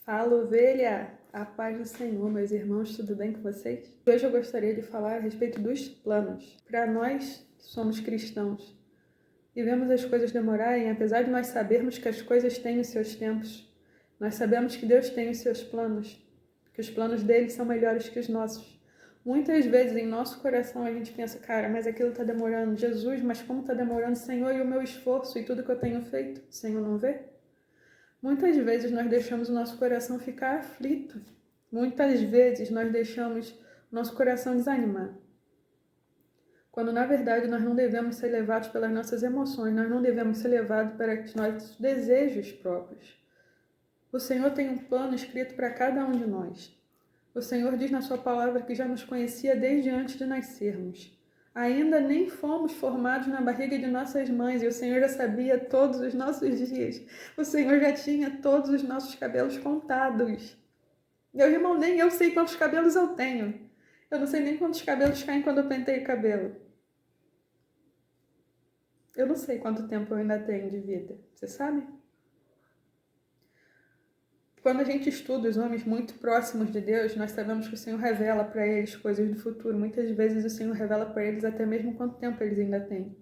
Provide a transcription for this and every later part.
Fala, ovelha! A paz do Senhor, meus irmãos, tudo bem com vocês? Hoje eu gostaria de falar a respeito dos planos. Para nós que somos cristãos e vemos as coisas demorarem, apesar de nós sabermos que as coisas têm os seus tempos, nós sabemos que Deus tem os seus planos, que os planos dele são melhores que os nossos. Muitas vezes em nosso coração a gente pensa, cara, mas aquilo está demorando. Jesus, mas como está demorando, Senhor, e o meu esforço e tudo que eu tenho feito? O Senhor não vê? Muitas vezes nós deixamos o nosso coração ficar aflito. Muitas vezes nós deixamos o nosso coração desanimar. Quando na verdade nós não devemos ser levados pelas nossas emoções, nós não devemos ser levados para os nossos desejos próprios. O Senhor tem um plano escrito para cada um de nós. O Senhor diz na sua palavra que já nos conhecia desde antes de nascermos. Ainda nem fomos formados na barriga de nossas mães e o Senhor já sabia todos os nossos dias. O Senhor já tinha todos os nossos cabelos contados. Meu irmão, nem eu sei quantos cabelos eu tenho. Eu não sei nem quantos cabelos caem quando eu pentei o cabelo. Eu não sei quanto tempo eu ainda tenho de vida. Você sabe? Quando a gente estuda os homens muito próximos de Deus, nós sabemos que o Senhor revela para eles coisas do futuro. Muitas vezes o Senhor revela para eles até mesmo quanto tempo eles ainda têm.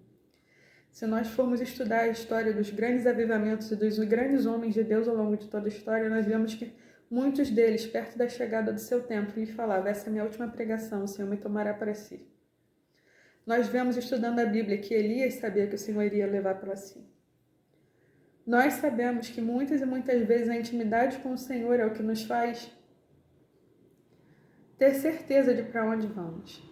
Se nós formos estudar a história dos grandes avivamentos e dos grandes homens de Deus ao longo de toda a história, nós vemos que muitos deles, perto da chegada do seu tempo, lhes falavam, essa é a minha última pregação, o Senhor me tomará para si. Nós vemos estudando a Bíblia que Elias sabia que o Senhor iria levar para si. Nós sabemos que muitas e muitas vezes a intimidade com o Senhor é o que nos faz ter certeza de para onde vamos.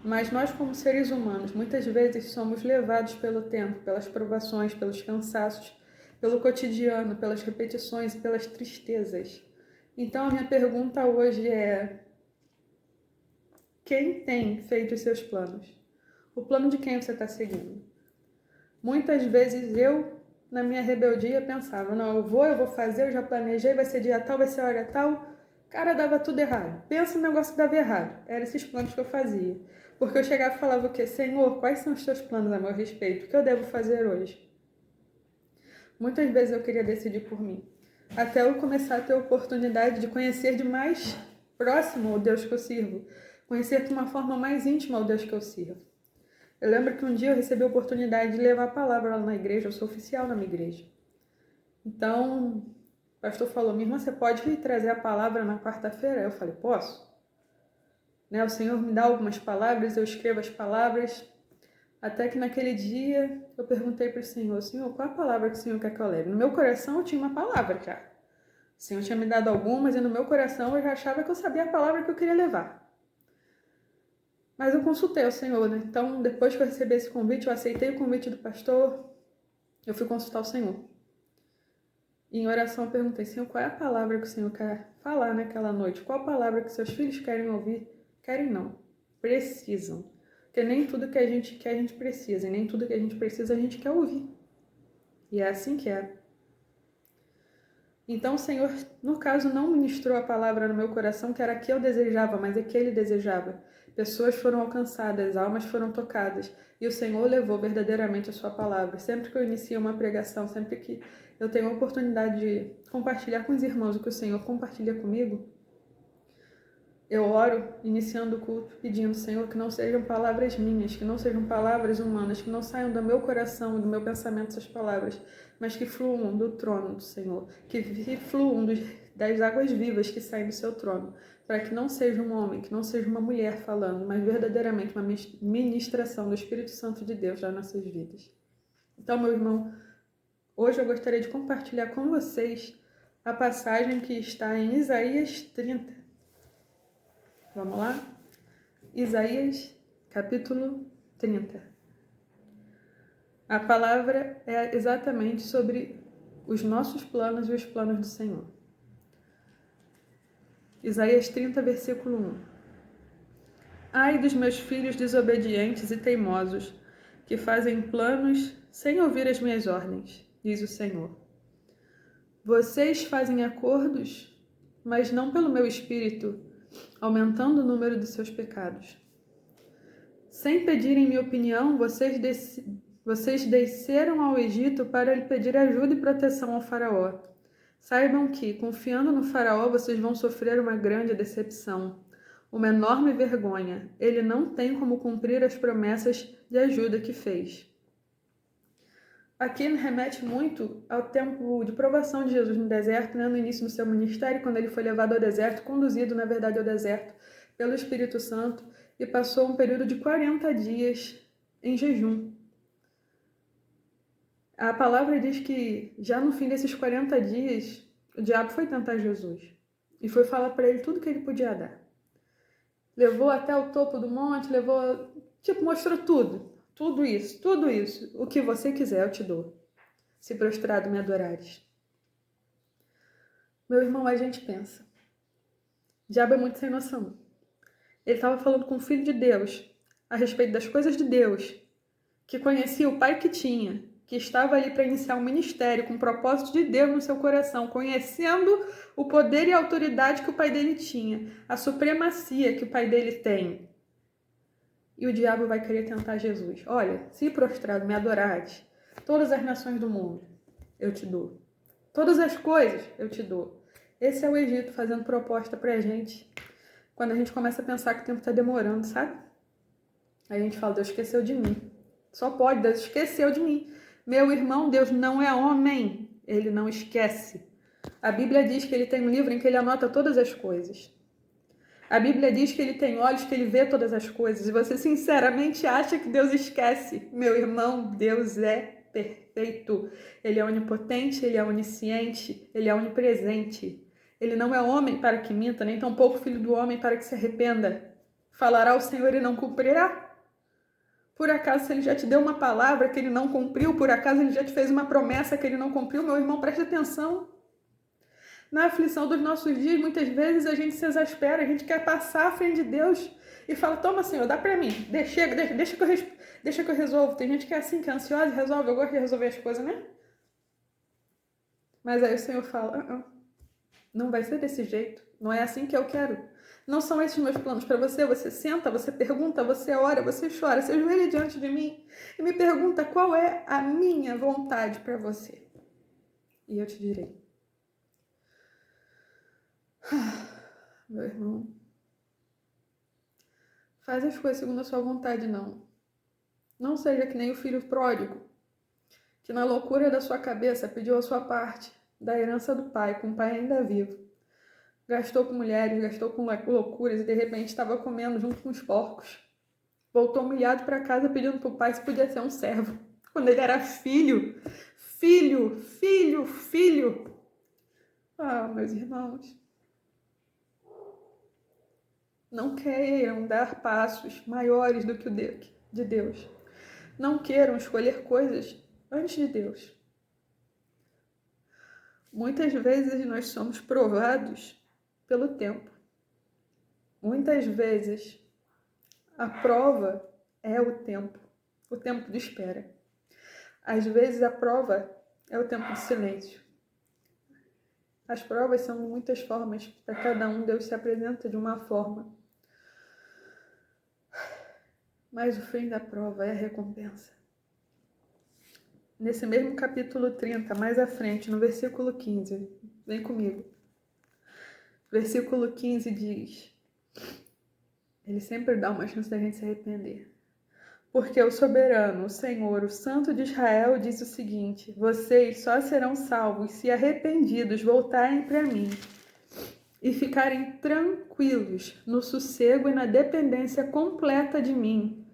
Mas nós, como seres humanos, muitas vezes somos levados pelo tempo, pelas provações, pelos cansaços, pelo cotidiano, pelas repetições e pelas tristezas. Então a minha pergunta hoje é: quem tem feito os seus planos? O plano de quem você está seguindo? Muitas vezes eu, na minha rebeldia, pensava, não, eu vou fazer, eu já planejei, vai ser dia tal, vai ser hora tal. Cara, dava tudo errado. Pensa no negócio que dava errado. Eram esses planos que eu fazia. Porque eu chegava e falava o quê? Senhor, quais são os teus planos a meu respeito? O que eu devo fazer hoje? Muitas vezes eu queria decidir por mim. Até eu começar a ter a oportunidade de conhecer de mais próximo o Deus que eu sirvo. Conhecer de uma forma mais íntima o Deus que eu sirvo. Eu lembro que um dia eu recebi a oportunidade de levar a palavra lá na igreja. Eu sou oficial na minha igreja. Então, o pastor falou, minha irmã, você pode vir trazer a palavra na quarta-feira? Eu falei, posso? Né? O Senhor me dá algumas palavras, eu escrevo as palavras. Até que naquele dia eu perguntei para o Senhor, Senhor, qual a palavra que o Senhor quer que eu leve? No meu coração eu tinha uma palavra já. O Senhor tinha me dado algumas e no meu coração eu já achava que eu sabia a palavra que eu queria levar. Mas eu consultei o Senhor, né? Então, depois que eu recebi esse convite, eu aceitei o convite do pastor, eu fui consultar o Senhor. E em oração eu perguntei, Senhor, qual é a palavra que o Senhor quer falar naquela noite? Qual a palavra que seus filhos querem ouvir? Querem não, precisam. Porque nem tudo que a gente quer a gente precisa, e nem tudo que a gente precisa a gente quer ouvir. E é assim que é. Então o Senhor, no caso, não ministrou a palavra no meu coração, que era a que eu desejava, mas é que Ele desejava. Pessoas foram alcançadas, almas foram tocadas, e o Senhor levou verdadeiramente a sua palavra. Sempre que eu inicio uma pregação, sempre que eu tenho a oportunidade de compartilhar com os irmãos o que o Senhor compartilha comigo, eu oro, iniciando o culto, pedindo, Senhor, que não sejam palavras minhas, que não sejam palavras humanas, que não saiam do meu coração, do meu pensamento essas palavras, mas que fluam do trono do Senhor, que fluam das águas vivas que saem do seu trono, para que não seja um homem, que não seja uma mulher falando, mas verdadeiramente uma ministração do Espírito Santo de Deus nas nossas vidas. Então, meu irmão, hoje eu gostaria de compartilhar com vocês a passagem que está em Isaías 30. Vamos lá? Isaías, capítulo 30. A palavra é exatamente sobre os nossos planos e os planos do Senhor. Isaías 30, versículo 1. Ai dos meus filhos desobedientes e teimosos, que fazem planos sem ouvir as minhas ordens, diz o Senhor. Vocês fazem acordos, mas não pelo meu espírito, aumentando o número de seus pecados. Sem pedirem minha opinião, vocês desceram ao Egito para lhe pedir ajuda e proteção ao faraó. Saibam que, confiando no faraó, vocês vão sofrer uma grande decepção, uma enorme vergonha. Ele não tem como cumprir as promessas de ajuda que fez. Aqui remete muito ao tempo de provação de Jesus no deserto, né? No início do seu ministério, quando ele foi levado ao deserto, conduzido, na verdade, ao deserto pelo Espírito Santo, e passou um período de 40 dias em jejum. A palavra diz que já no fim desses 40 dias, o diabo foi tentar Jesus e foi falar para ele tudo que ele podia dar. Levou até o topo do monte, mostrou tudo isso. O que você quiser eu te dou, se prostrado me adorares. Meu irmão, a gente pensa, o diabo é muito sem noção. Ele estava falando com o Filho de Deus a respeito das coisas de Deus, que conhecia o Pai que tinha, que estava ali para iniciar um ministério com o propósito de Deus no seu coração, conhecendo o poder e a autoridade que o pai dele tinha, a supremacia que o pai dele tem. E o diabo vai querer tentar Jesus. Olha, se prostrado me adorares, todas as nações do mundo eu te dou. Todas as coisas eu te dou. Esse é o Egito fazendo proposta pra gente. Quando a gente começa a pensar que o tempo está demorando, sabe? Aí a gente fala, Deus esqueceu de mim. Só pode, Deus esqueceu de mim. Meu irmão, Deus não é homem. Ele não esquece. A Bíblia diz que ele tem um livro em que ele anota todas as coisas. A Bíblia diz que ele tem olhos que ele vê todas as coisas. E você sinceramente acha que Deus esquece? Meu irmão, Deus é perfeito. Ele é onipotente, ele é onisciente, ele é onipresente. Ele não é homem para que minta, nem tampouco filho do homem para que se arrependa. Falará o Senhor e não cumprirá? Por acaso, se ele já te deu uma palavra que ele não cumpriu, por acaso ele já te fez uma promessa que ele não cumpriu, meu irmão, preste atenção. Na aflição dos nossos dias, muitas vezes a gente se exaspera, a gente quer passar à frente de Deus e fala, toma, Senhor, dá pra mim, deixa que eu resolvo. Tem gente que é assim, que é ansiosa e resolve, eu gosto de resolver as coisas, né? Mas aí o Senhor fala, não vai ser desse jeito, não é assim que eu quero. Não são esses meus planos para você. Você senta, você pergunta, você ora, você chora, você ajoelha diante de mim e me pergunta qual é a minha vontade para você. E eu te direi. Meu irmão, faz as coisas segundo a sua vontade, não. Não seja que nem o filho pródigo, que na loucura da sua cabeça pediu a sua parte da herança do pai, com o pai ainda vivo. Gastou com mulheres, gastou com loucuras e de repente estava comendo junto com os porcos. Voltou humilhado para casa pedindo para o pai se podia ser um servo. Quando ele era filho. Ah, meus irmãos. Não queiram dar passos maiores do que o de Deus. Não queiram escolher coisas antes de Deus. Muitas vezes nós somos provados pelo tempo. Muitas vezes a prova é o tempo de espera. Às vezes a prova é o tempo de silêncio. As provas são de muitas formas, para cada um Deus se apresenta de uma forma. Mas o fim da prova é a recompensa. Nesse mesmo capítulo 30, mais à frente, no versículo 15, vem comigo. Versículo 15 diz, ele sempre dá uma chance da gente se arrepender. Porque o soberano, o Senhor, o Santo de Israel, diz o seguinte, vocês só serão salvos se arrependidos voltarem para mim e ficarem tranquilos no sossego e na dependência completa de mim.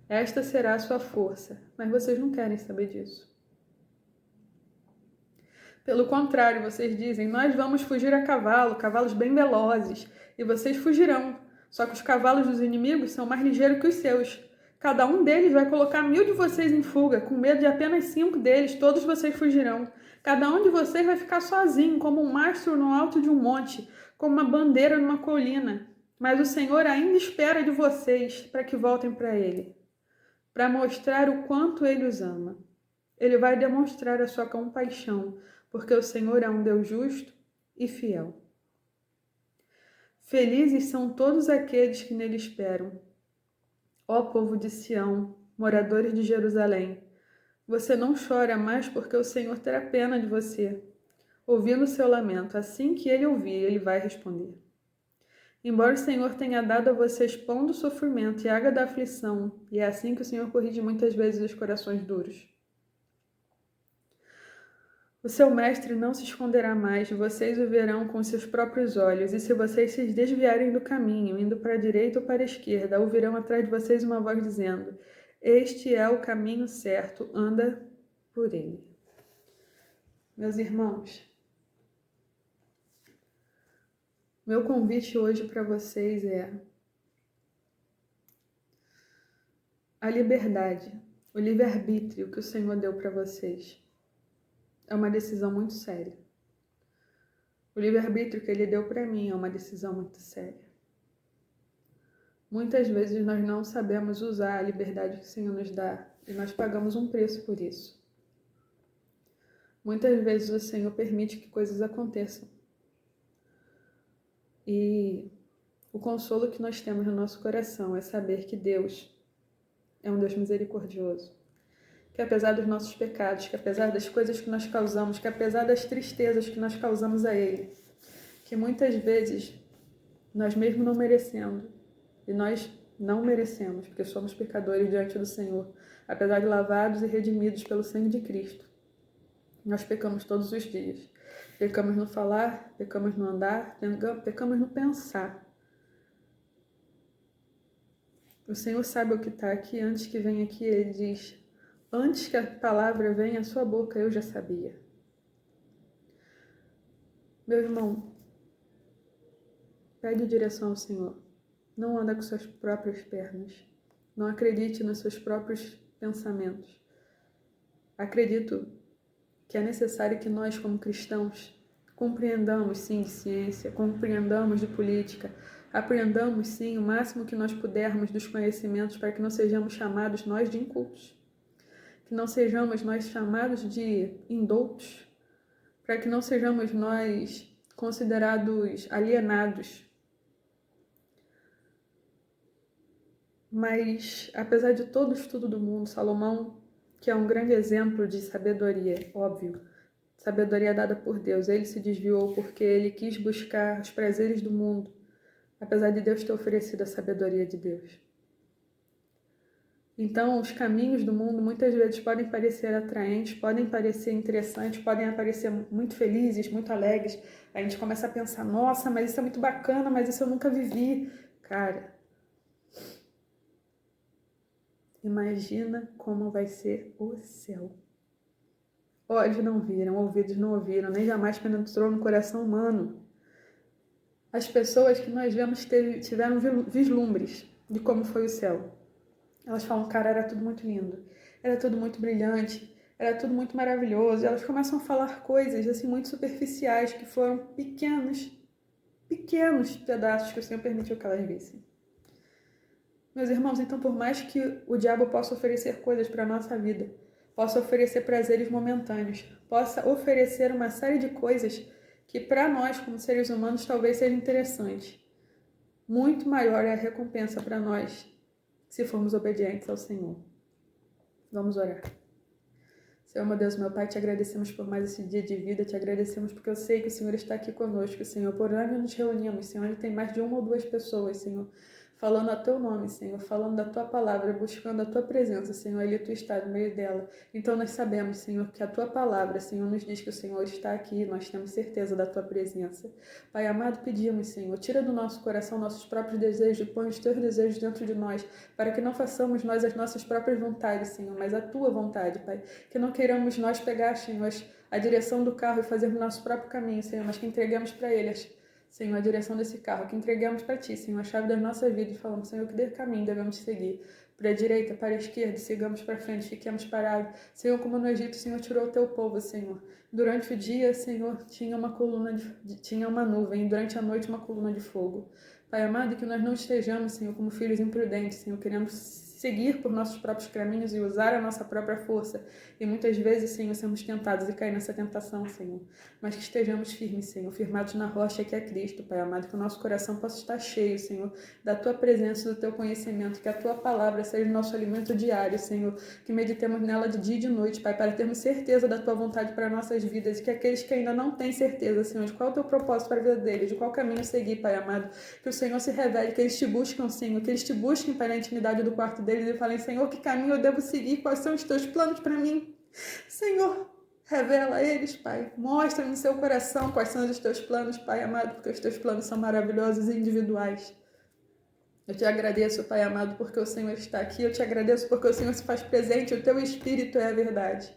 Esta será a sua força. Mas vocês não querem saber disso. Pelo contrário, vocês dizem, nós vamos fugir a cavalo, cavalos bem velozes, e vocês fugirão. Só que os cavalos dos inimigos são mais ligeiros que os seus. Cada um deles vai colocar 1000 de vocês em fuga, com medo de apenas 5 deles, todos vocês fugirão. Cada um de vocês vai ficar sozinho, como um mastro no alto de um monte, como uma bandeira numa colina. Mas o Senhor ainda espera de vocês para que voltem para Ele, para mostrar o quanto Ele os ama. Ele vai demonstrar a sua compaixão, porque o Senhor é um Deus justo e fiel. Felizes são todos aqueles que nele esperam. Ó povo de Sião, moradores de Jerusalém, você não chora mais porque o Senhor terá pena de você. ouvindo o seu lamento. Assim que ele ouvir, ele vai responder. Embora o Senhor tenha dado a vocês pão do sofrimento e água da aflição, e é assim que o Senhor corrige muitas vezes os corações duros. O seu mestre não se esconderá mais, vocês o verão com seus próprios olhos, e se vocês se desviarem do caminho, indo para a direita ou para a esquerda, ouvirão atrás de vocês uma voz dizendo: este é o caminho certo, anda por ele. Meus irmãos, meu convite hoje para vocês é a liberdade, o livre-arbítrio que o Senhor deu para vocês. É uma decisão muito séria. O livre-arbítrio que Ele deu para mim é uma decisão muito séria. Muitas vezes nós não sabemos usar a liberdade que o Senhor nos dá e nós pagamos um preço por isso. Muitas vezes o Senhor permite que coisas aconteçam. E o consolo que nós temos no nosso coração é saber que Deus é um Deus misericordioso. Que apesar dos nossos pecados, que apesar das coisas que nós causamos, que apesar das tristezas que nós causamos a Ele, que muitas vezes nós mesmo não merecendo, e nós não merecemos, porque somos pecadores diante do Senhor, apesar de lavados e redimidos pelo sangue de Cristo, nós pecamos todos os dias. Pecamos no falar, pecamos no andar, pecamos no pensar. O Senhor sabe o que está aqui. Antes que venha aqui, Ele diz: antes que a palavra venha à sua boca, eu já sabia. Meu irmão, pede direção ao Senhor. Não anda com suas próprias pernas. Não acredite nos seus próprios pensamentos. Acredito que é necessário que nós, como cristãos, compreendamos, sim, de ciência, compreendamos de política, aprendamos, sim, o máximo que nós pudermos dos conhecimentos para que não sejamos chamados nós de incultos. Que não sejamos nós chamados de indoutos, para que não sejamos nós considerados alienados. Mas, apesar de todo o estudo do mundo, Salomão, que é um grande exemplo de sabedoria, óbvio, sabedoria dada por Deus, ele se desviou porque ele quis buscar os prazeres do mundo, apesar de Deus ter oferecido a sabedoria de Deus. Então, os caminhos do mundo muitas vezes podem parecer atraentes, podem parecer interessantes, podem parecer muito felizes, muito alegres. A gente começa a pensar: nossa, mas isso é muito bacana, mas isso eu nunca vivi. Cara, imagina como vai ser o céu. Olhos não viram, ouvidos não ouviram, nem jamais penetrou no coração humano. As pessoas que nós vemos tiveram vislumbres de como foi o céu. Elas falam: cara, era tudo muito lindo, era tudo muito brilhante, era tudo muito maravilhoso. E elas começam a falar coisas assim muito superficiais, que foram pequenos pedaços que o Senhor permitiu que elas vissem. Meus irmãos, então, por mais que o diabo possa oferecer coisas para a nossa vida, possa oferecer prazeres momentâneos, possa oferecer uma série de coisas que para nós, como seres humanos, talvez seja interessante, muito maior é a recompensa para nós se formos obedientes ao Senhor. Vamos orar. Senhor, meu Deus, meu Pai, te agradecemos por mais esse dia de vida, te agradecemos porque eu sei que o Senhor está aqui conosco, Senhor, por onde nos reunimos, Senhor, onde tem mais de uma ou duas pessoas, Senhor, falando a teu nome, Senhor, falando da tua palavra, buscando a tua presença, Senhor, ali tu está no meio dela. Então nós sabemos, Senhor, que a tua palavra, Senhor, nos diz que o Senhor está aqui, nós temos certeza da tua presença. Pai amado, pedimos, Senhor, tira do nosso coração nossos próprios desejos, põe os teus desejos dentro de nós, para que não façamos nós as nossas próprias vontades, Senhor, mas a tua vontade, Pai. Que não queiramos nós pegar, Senhor, a direção do carro e fazermos nosso próprio caminho, Senhor, mas que entregamos para Ele, Senhor, a direção desse carro, que entregamos para Ti, Senhor, a chave da nossa vida, e falamos: Senhor, que caminho devemos seguir, para a direita, para a esquerda, sigamos para frente, fiquemos parados. Senhor, como no Egito, Senhor, tirou o Teu povo, Senhor. Durante o dia, Senhor, tinha uma nuvem, e durante a noite uma coluna de fogo. Pai amado, que nós não estejamos, Senhor, como filhos imprudentes, Senhor, querendo seguir por nossos próprios caminhos e usar a nossa própria força. E muitas vezes, Senhor, sermos tentados e cair nessa tentação, Senhor. Mas que estejamos firmes, Senhor, firmados na rocha que é Cristo, Pai amado, que o nosso coração possa estar cheio, Senhor, da Tua presença e do Teu conhecimento, que a Tua palavra seja o nosso alimento diário, Senhor, que meditemos nela de dia e de noite, Pai, para termos certeza da Tua vontade para nossas vidas, e que aqueles que ainda não têm certeza, Senhor, de qual é o Teu propósito para a vida deles, de qual caminho seguir, Pai amado, que o Senhor se revele, que eles te buscam, Senhor, que eles te busquem, Pai, na intimidade do quarto deles e falem, Senhor, que caminho eu devo seguir, quais são os Teus planos para mim, Senhor. Revela a eles, Pai. Mostra no seu coração quais são os teus planos, Pai amado, porque os teus planos são maravilhosos e individuais. Eu te agradeço, Pai amado, porque o Senhor está aqui. Eu te agradeço porque o Senhor se faz presente. O teu Espírito é a verdade.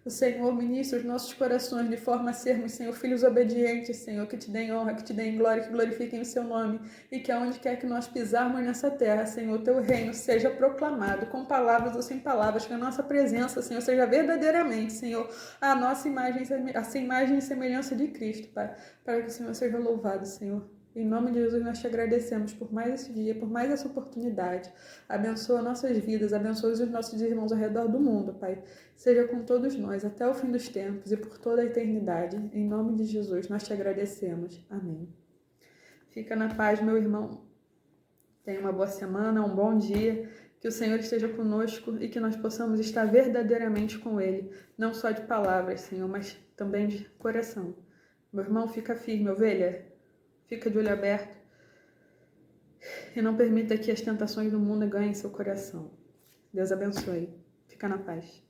O Senhor ministra os nossos corações de forma a sermos, Senhor, filhos obedientes, Senhor, que te deem honra, que te deem glória, que glorifiquem o seu nome e que aonde quer que nós pisarmos nessa terra, Senhor, o teu reino seja proclamado com palavras ou sem palavras, que a nossa presença, Senhor, seja verdadeiramente, Senhor, a nossa imagem, essa imagem e semelhança de Cristo, Pai, para que o Senhor seja louvado, Senhor. Em nome de Jesus, nós te agradecemos por mais esse dia, por mais essa oportunidade. Abençoa nossas vidas, abençoa os nossos irmãos ao redor do mundo, Pai. Seja com todos nós, até o fim dos tempos e por toda a eternidade. Em nome de Jesus, nós te agradecemos. Amém. Fica na paz, meu irmão. Tenha uma boa semana, um bom dia. Que o Senhor esteja conosco e que nós possamos estar verdadeiramente com Ele. Não só de palavras, Senhor, mas também de coração. Meu irmão, fica firme, ovelha. Fica de olho aberto e não permita que as tentações do mundo ganhem seu coração. Deus abençoe. Fica na paz.